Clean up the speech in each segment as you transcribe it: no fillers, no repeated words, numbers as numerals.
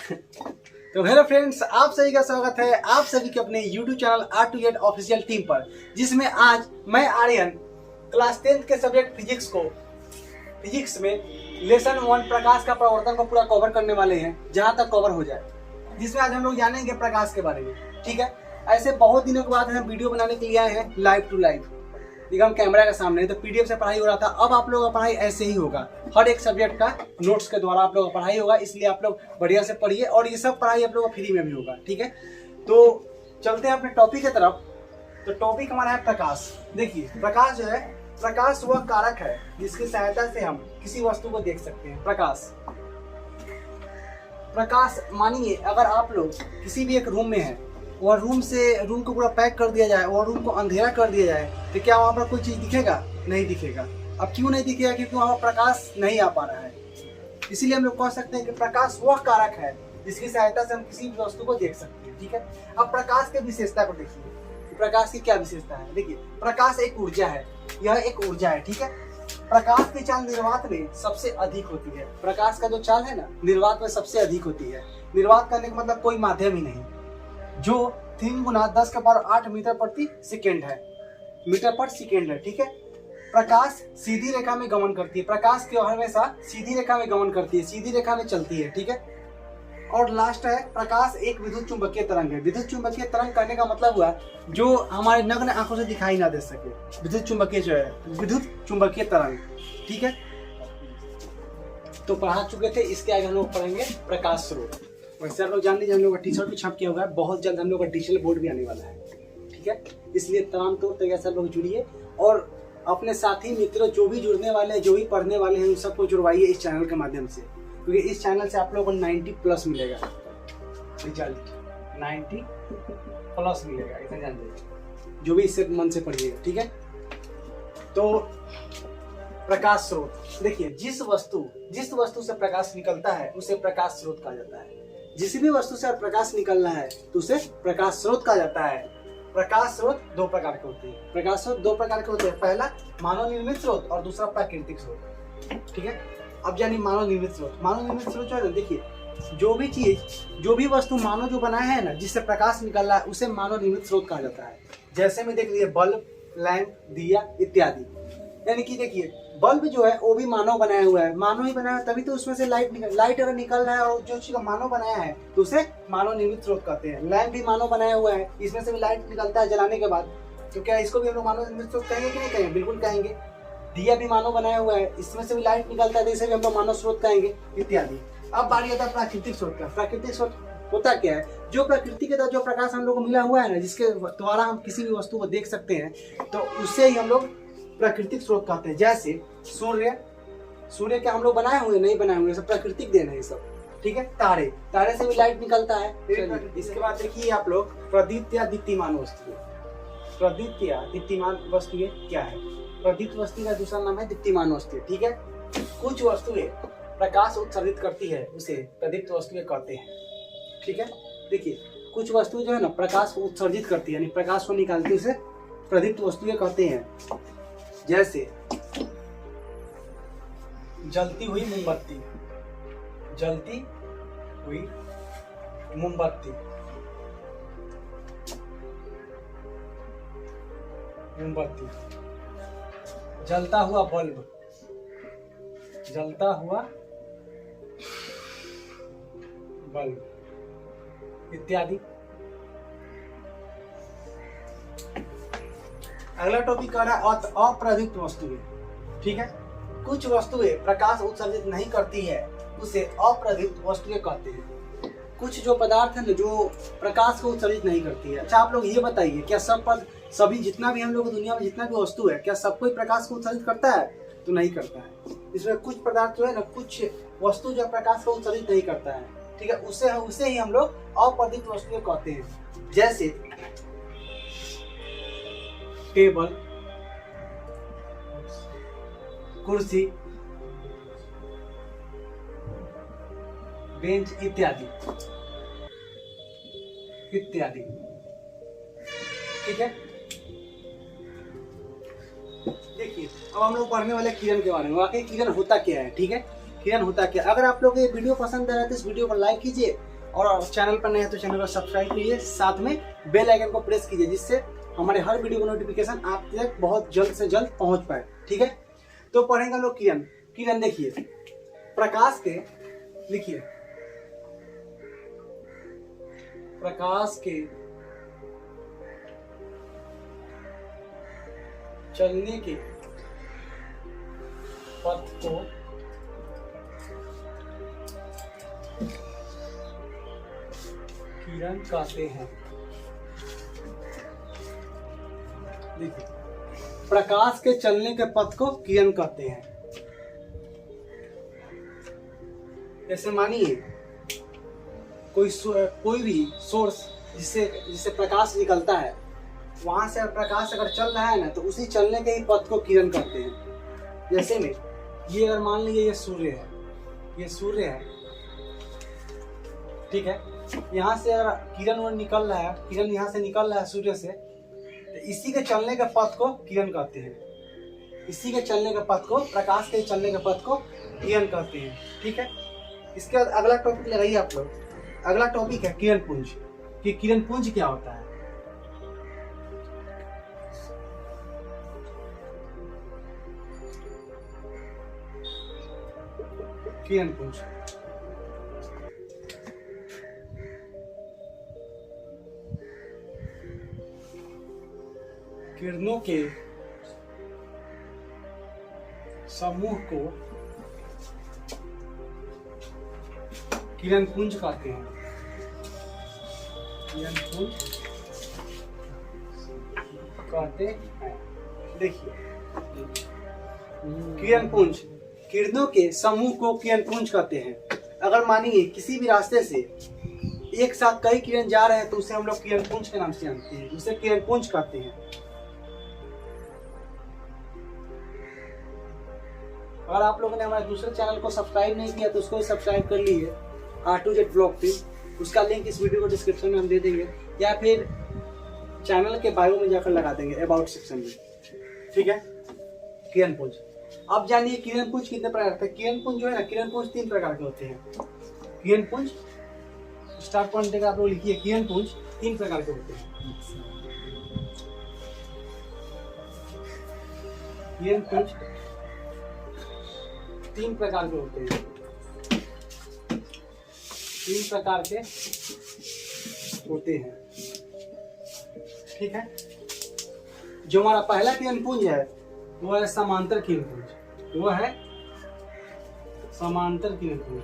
तो hello friends, आप सभी का स्वागत है आप सभी के अपने YouTube channel R2Z official team पर, जिसमें आज मैं आर्यन क्लास 10th के सब्जेक्ट फिजिक्स में लेसन 1 प्रकाश का प्रवर्तन को पूरा कवर करने वाले हैं, जहां तक कवर हो जाए, जिसमें आज हम लोग जानेंगे प्रकाश के बारे में। ठीक है, ऐसे बहुत दिनों के बाद हम वीडियो बनाने के लिए आए हैं लाइव टू लाइव, हम कैमरा के सामने। तो पीडीएफ से पढ़ाई हो रहा था, अब आप लोगों का पढ़ाई ऐसे ही होगा, हर एक सब्जेक्ट का नोट्स के द्वारा आप लोगों का पढ़ाई होगा। इसलिए आप लोग बढ़िया से पढ़िए और ये सब पढ़ाई आप लोगों को फ्री में भी होगा। ठीक है, तो चलते हैं अपने टॉपिक की तरफ। तो टॉपिक हमारा है प्रकाश। देखिए, प्रकाश जो है, प्रकाश वह कारक है जिसकी सहायता से हम किसी वस्तु को देख सकते हैं। प्रकाश मानिए अगर आप लोग किसी भी एक रूम में हैं और रूम को पूरा पैक कर दिया जाए और रूम को अंधेरा कर दिया जाए, तो क्या वहाँ पर कोई चीज़ दिखेगा? नहीं दिखेगा। अब क्यों नहीं दिखेगा? क्योंकि वहाँ पर प्रकाश नहीं आ पा रहा है। इसीलिए हम लोग कह सकते हैं कि प्रकाश वह कारक है जिसकी सहायता से हम किसी भी वस्तु को देख सकते हैं। ठीक है, अब प्रकाश की विशेषता को देखिए। प्रकाश की क्या विशेषता है? देखिए, प्रकाश एक ऊर्जा है, यह एक ऊर्जा है। ठीक है, प्रकाश की चाल निर्वात में सबसे अधिक होती है। प्रकाश का जो चाल है ना, निर्वात में सबसे अधिक होती है। निर्वात करने का मतलब कोई माध्यम ही नहीं, जो 3 × 10⁸ मीटर प्रति सेकेंड है, मीटर पर सेकेंड है। ठीक है, प्रकाश सीधी रेखा में गमन करती है। प्रकाश की हमेशा सीधी रेखा में गमन करती है, सीधी रेखा में चलती है। ठीक है, और लास्ट है, प्रकाश एक विद्युत चुंबकीय तरंग है। विद्युत चुंबकीय तरंग करने का मतलब हुआ जो हमारे नग्न आंखों से दिखाई ना दे सके, विद्युत चुंबकीय जो है, विद्युत चुंबकीय तरंग। ठीक है, तो पढ़ा चुके थे, इसके आगे हम लोग पढ़ेंगे प्रकाश स्रोत। वैसे आप लोग जान लीजिए, हम लोग का टी शर्ट भी छप किया हुआ है, बहुत जल्द हम लोग का डिजिटल बोर्ड भी आने वाला है। ठीक है, इसलिए तमाम तौर तरीके से लोग जुड़िए और अपने साथी मित्रों जो भी जुड़ने वाले हैं, जो भी पढ़ने वाले हैं, उन सबको जुड़वाइए इस चैनल के माध्यम से, क्योंकि इस चैनल से आप लोगों को 90+ मिलेगा रिजल्ट, 90+ मिलेगा, इतना जान लीजिए, जो भी इससे मन से पढ़िएगा। ठीक है, तो प्रकाश स्रोत देखिए, जिस वस्तु से प्रकाश निकलता है उसे प्रकाश स्रोत कहा जाता है। जिस भी वस्तु से प्रकाश निकल रहा है तो उसे प्रकाश स्रोत कहा जाता है। प्रकाश स्रोत 2 प्रकार के होते हैं। प्रकाश स्रोत 2 प्रकार के होते हैं, पहला मानव निर्मित स्रोत और दूसरा प्राकृतिक स्रोत। ठीक है, अब जानिए मानव निर्मित स्रोत। मानव निर्मित स्रोत जो है ना, देखिए, जो भी वस्तु मानव जो बनाया है ना, जिससे प्रकाश निकल रहा है, उसे मानव निर्मित स्रोत कहा जाता है। जैसे में देख लीजिए, बल्ब, लैंप, दिया इत्यादि। यानी कि देखिए, बल्ब जो है वो भी मानव बनाया हुआ है, मानव ही बनाया है, तभी तो उसमें से लाइट अगर निकल रहा है और जो चीज मानव बनाया है तो उसे मानव निर्मित स्रोत कहते हैं। लैंप भी मानव बनाया हुआ है, इसमें से भी लाइट निकलता है जलाने के बाद, तो क्या इसको भी हम लोग मानव निर्मित स्रोत कहेंगे कि नहीं कहेंगे? बिल्कुल कहेंगे। दिया भी मानव बनाया हुआ है, इसमें से भी लाइट निकलता है, तो इसे भी हम लोग मानव स्रोत कहेंगे इत्यादि। अब बारी आता है प्राकृतिक स्रोत का। प्राकृतिक स्रोत होता क्या है? जो प्रकृति के द्वारा जो प्रकाश हम लोग को मिला हुआ है ना, जिसके द्वारा हम किसी भी वस्तु को देख सकते हैं, तो उससे ही हम लोग प्राकृतिक स्रोत कहते हैं। जैसे सूर्य क्या हम लोग बनाए हुए? नहीं बनाए हुए, सब प्राकृतिक देन है ये सब। ठीक है, तारे से भी लाइट निकलता है। इसके बाद देखिए आप लोग, प्रदीप्त या दीप्तिमान वस्तुएं। प्रदीप्त या दीप्तिमान वस्तुएं क्या है? प्रदीप्त वस्तु का दूसरा नाम है दीप्तिमान वस्तुएं। ठीक है, कुछ वस्तुएं प्रकाश उत्सर्जित करती है, उसे प्रदीप्त वस्तुएं कहते हैं। ठीक है, देखिए, कुछ वस्तुएं जो है ना प्रकाश को उत्सर्जित करती है, यानी प्रकाश को निकालती है, उसे प्रदीप्त वस्तुएं कहते हैं। जैसे जलती हुई मोमबत्ती, जलता हुआ बल्ब, इत्यादि। अगला टॉपिक कह रहा है अप्रदीप्त वस्तुएं। ठीक है, कुछ वस्तुएं प्रकाश उत्सर्जित नहीं करती है, उसे अप्रदीप्त वस्तुएं कहते हैं। कुछ जो पदार्थ है ना, जो प्रकाश को उत्सर्जित नहीं करती है। अच्छा, आप लोग ये बताइए, क्या सभी जितना भी हम लोग दुनिया में जितना भी वस्तु है, क्या सब कोई प्रकाश को उत्सर्जित करता है? तो नहीं करता है। इसमें कुछ पदार्थ जो है ना, कुछ वस्तु जो प्रकाश को उत्सर्जित नहीं करता है। ठीक है, उसे ही हम लोग अप्रदीप्त वस्तुएं कहते हैं। जैसे टेबल, कुर्सी, बेंच इत्यादि। ठीक है, देखिए, अब हम लोग पढ़ने वाले किरण के बारे में। वाकई किरण होता क्या है? ठीक है, किरण होता क्या? अगर आप लोग ये वीडियो पसंद आ रहा है तो इस वीडियो को लाइक कीजिए और चैनल पर नए हैं तो चैनल को सब्सक्राइब कीजिए, साथ में बेल आइकन को प्रेस कीजिए, जिससे हमारे हर वीडियो का नोटिफिकेशन आप तक बहुत जल्द से जल्द पहुंच पाए। ठीक है, तो पढ़ेंगे लोग किरण। किरण देखिए, प्रकाश के, लिखिए प्रकाश के चलने के पथ को किरण कहते हैं। देखिए, प्रकाश के चलने के पथ को किरण कहते हैं। जैसे मानिए कोई भी सोर्स जिससे प्रकाश निकलता है, वहां से प्रकाश अगर चल रहा है ना, तो उसी चलने के ही पथ को किरण कहते हैं। जैसे में ये अगर मान लीजिए ये सूर्य है, ये सूर्य है, ठीक है, यहाँ से अगर किरण निकल रहा है, किरण यहाँ से निकल रहा है सूर्य से, तो इसी के चलने के पथ को किरण कहते हैं। इसी के चलने के पथ को, प्रकाश के चलने के पथ को किरण कहते हैं। ठीक है, इसके बाद अगला टॉपिक लगाइए आप लोग। अगला टॉपिक है किरण पुंज, कि किरण पुंज क्या होता है। किरण पुंज, किरणों के समूह को किरण पुंज कहते हैं। किरण पुंज कहते हैं। देखिए, किरण पुंज, किरणों के समूह को किरण पुंज कहते हैं। अगर मानिए किसी भी रास्ते से एक साथ कई किरण जा रहे हैं, तो उसे हम लोग किरण पुंज के नाम से जानते हैं, उसे किरण पुंज कहते हैं। अगर आप लोगों ने हमारे दूसरे चैनल को सब्सक्राइब नहीं किया तो उसको भी सब्सक्राइब कर लीजिए, R2Z ब्लॉग टीम। उसका लिंक इस वीडियो को डिस्क्रिप्शन में हम दे देंगे, या फिर चैनल के बायो में जाकर लगा देंगे, अबाउट सेक्शन में। ठीक है, किरण पुंज। अब जानिए किरण पुंज कितने प्रकार के। किरण पुंज जो है ना, किरण पुंज 3 प्रकार के होते हैं। किरण पुंज, स्टार्ट पॉइंट देकर आप लोग लिखिए, किरण पुंज 3 प्रकार के होते हैं। किरण पुंज 3 प्रकार के होते हैं। 3 प्रकार के होते हैं। ठीक है, जो हमारा पहला किरण पुंज है वो है समांतर किरण पुंज। वो है समांतर किरण पुंज।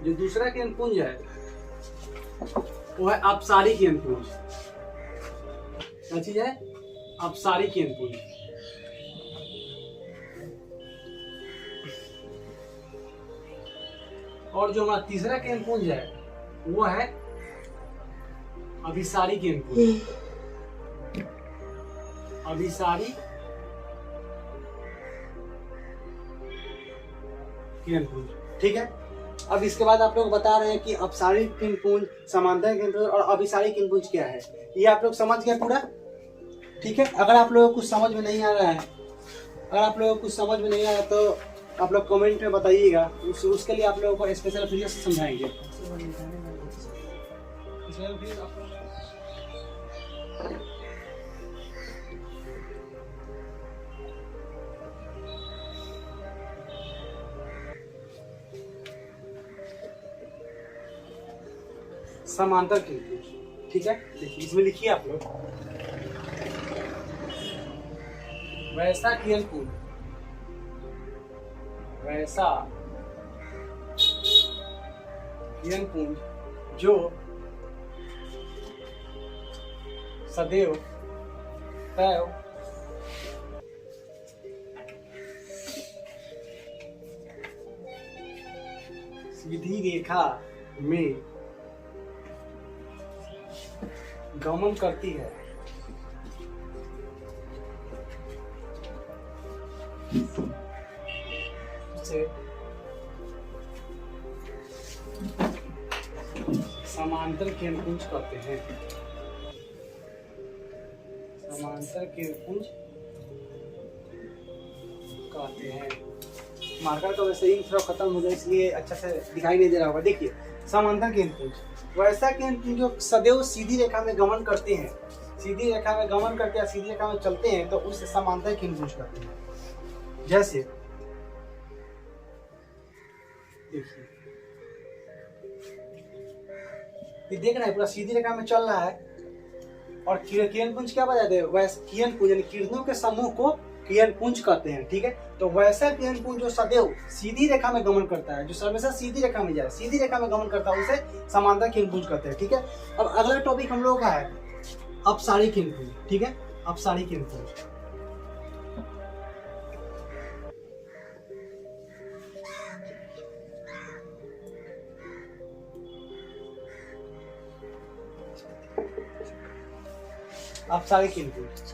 जो दूसरा किरण पुंज है वो है अपसारी किरण पुंज। क्या चीज है? अपसारी किरण पुंज। और जो हमारा तीसरा किरण पुंज है वो है अभिसारी किरण पुंज। अभिसारी किरण पुंज। ठीक है, अब इसके बाद आप लोग बता रहे हैं कि अपसारी किरण पुंज, समांतर किरण पुंज और अभिसारी किरण पुंज क्या है। ये आप लोग समझ गए पूरा? ठीक है, अगर आप लोगों को कुछ समझ में नहीं आ रहा है, अगर आप लोगों को कुछ समझ में नहीं आ रहा तो आप लोग कमेंट में बताइएगा, उसके लिए आप लोगों को स्पेशल वीडियो से समझाएंगे। समांतर किरण पुंज। ठीक है, देखिए इसमें लिखिए आप लोग, वैसा किरण पुंज, वैसा किरण पुंज जो सदैव तैव सीधी रेखा में गमन करती है, उसे समांतर किरण पुंज कहते हैं। समांतर किरण पुंज कहते हैं। मार्कर का वैसे ही थोड़ा खत्म हो गया इसलिए अच्छा से दिखाई नहीं दे रहा होगा। देखिए समांतर केंद्रपुंज, वैसा केंद्रपुंज जो सदैव सीधी रेखा में गमन करते हैं, सीधी रेखा में गमन करते हैं, सीधी रेखा में चलते हैं, तो उसे समांतर केंद्रपुंज कहते हैं। जैसे देखिए ये देख रहे हैं पूरा सीधी रेखा में चल रहा है, और किरणपुंज क्या बताते हैं, वैसे किरणपुंज यानी किरणों के समूह को किरणपुंज कहते हैं। ठीक है, तो वैसा किरणपुंज जो सदैव सीधी रेखा में गमन करता है, जो हमेशा सीधी रेखा में जाए, सीधी रेखा में गमन करता है, उसे समांतर किरणपुंज कहते हैं। ठीक है, अब अगला टॉपिक हम लोगों का है अपसारी किरणपुंज। ठीक है, अपसारी किरणपुंज। अपसारी किरणपुंज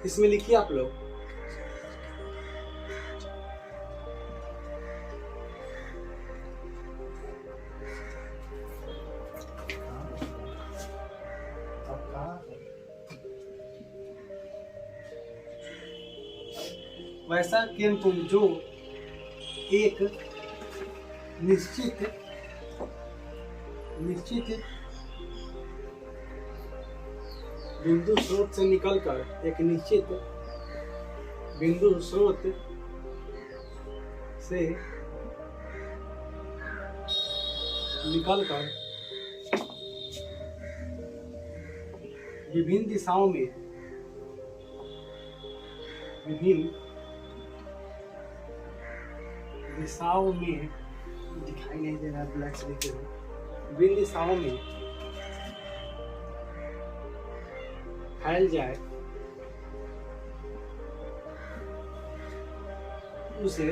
इसमें लिखिए आप लोग वैसा किरणपुंज जो एक निश्चित बिंदु स्रोत से निकलकर, एक निश्चित बिंदु स्रोत से निकलकर विभिन्न दिशाओं में दिखाई नहीं दे रहा, ब्लैक से लिखे हुए, विभिन्न दिशाओं में फैल जाए, उसे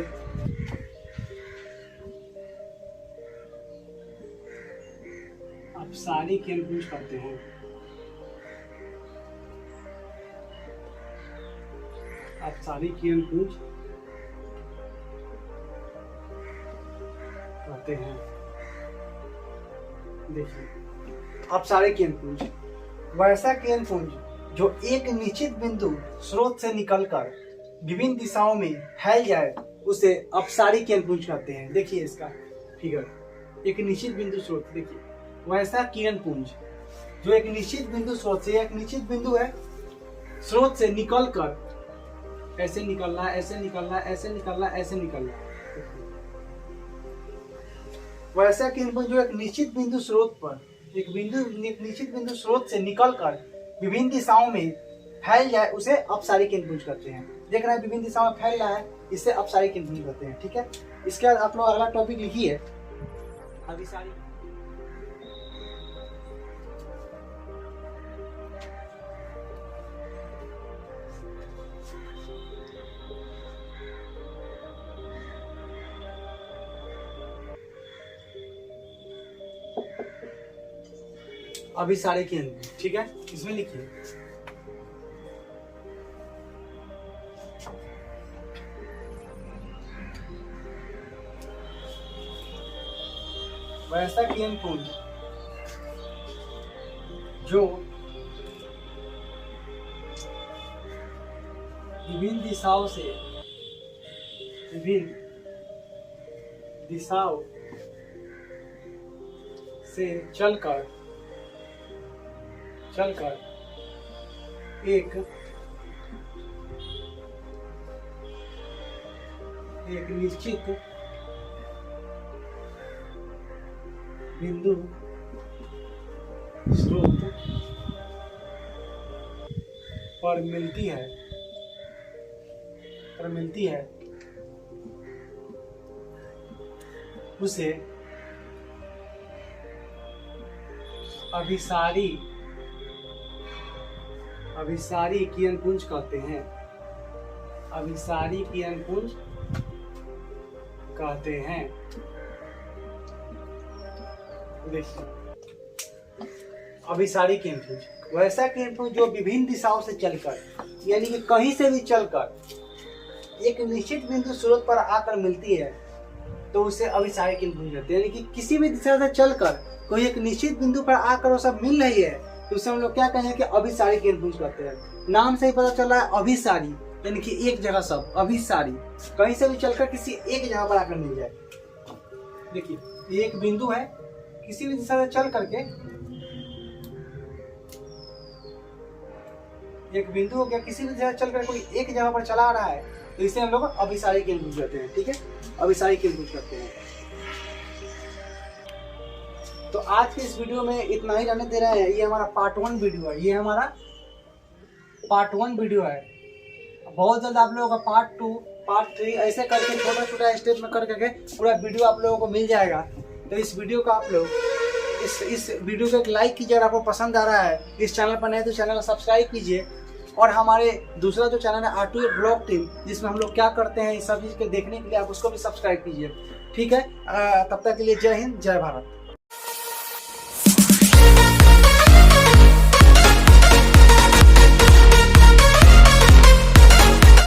अपसारी किरणपुंज कहते हैं। अपसारी किरणपुंज कहते हैं। देखिए अपसारी किरणपुंज वैसा किरणपुंज जो एक निश्चित बिंदु स्रोत से निकलकर विभिन्न दिशाओं में फैल जाए, उसे अपसारी किरणपुंज कहते हैं। देखिए इसका फिगर, एक निश्चित बिंदु स्रोत, देखिए वैसा किरणपुंज जो एक निश्चित बिंदु स्रोत से, एक निश्चित बिंदु है स्रोत से निकलकर ऐसे निकलना, ऐसे निकलना, ऐसे निकलना, ऐसे निकलना, वैसा किरणपुंज जो एक निश्चित बिंदु स्रोत पर, एक निश्चित बिंदु स्रोत से निकलकर विभिन्न दिशाओं में फैल जाए, उसे अपसारी किरणपुंज कहते हैं। देख रहे हैं विभिन्न दिशाओं में फैल रहा है, इसे अपसारी किरणपुंज कहते हैं। ठीक है, इसके बाद आप लोग अगला टॉपिक लिखिए अभिसारी। अभिसारी केंद्र। ठीक है, इसमें लिखिए वैसा किरणपुंज जो विभिन्न दिशाओं से चलकर एक निश्चित बिंदु स्रोत पर मिलती है, उसे अभिसारी किरणपुंज कहते हैं। अभिसारी किरणपुंज कहते हैं। देखिए अभिसारी किरणपुंज वैसा किरणपुंज जो विभिन्न दिशाओं से चलकर, यानी कि कहीं से भी चलकर एक निश्चित बिंदु स्रोत पर आकर मिलती है, तो उसे अभिसारी किरणपुंज कहते हैं। यानी कि किसी भी दिशा से चलकर कोई एक निश्चित बिंदु पर आकर वो सब मिल रही है, तो उसे हम लोग क्या कहेंगे कि अभिसारी किरणपुंज कहते हैं। नाम से ही पता चल रहा है अभिसारी, यानी कि एक जगह सब अभिसारी, कहीं से भी चलकर किसी एक जगह पर आकर मिल जाए। देखिए ये एक बिंदु है, किसी भी दिशा से चल करके एक बिंदु हो गया, किसी भी दिशा से चलकर कोई एक जगह पर चला आ रहा है तो इसे हम लोग अभिसारी केंद्र कहते हैं। ठीक है, अभिसारी केंद्र कहते हैं। तो आज के इस वीडियो में इतना ही रहने दे रहे हैं। ये हमारा पार्ट 1 वीडियो है, ये हमारा पार्ट 1 वीडियो है। बहुत जल्द आप लोगों का पार्ट 2, पार्ट 3 ऐसे करके छोटा छोटा स्टेप में कर करके पूरा वीडियो आप लोगों को मिल जाएगा। तो इस वीडियो का आप लोग इस वीडियो को एक लाइक कीजिए अगर आपको पसंद आ रहा है। इस चैनल पर नए तो चैनल को सब्सक्राइब कीजिए, और हमारे दूसरा जो चैनल है R2A ब्लॉग टीम, जिसमें हम लोग क्या करते हैं इस सब चीज़ के देखने के लिए आप उसको भी सब्सक्राइब कीजिए। ठीक है, तब तक के लिए जय हिंद, जय भारत।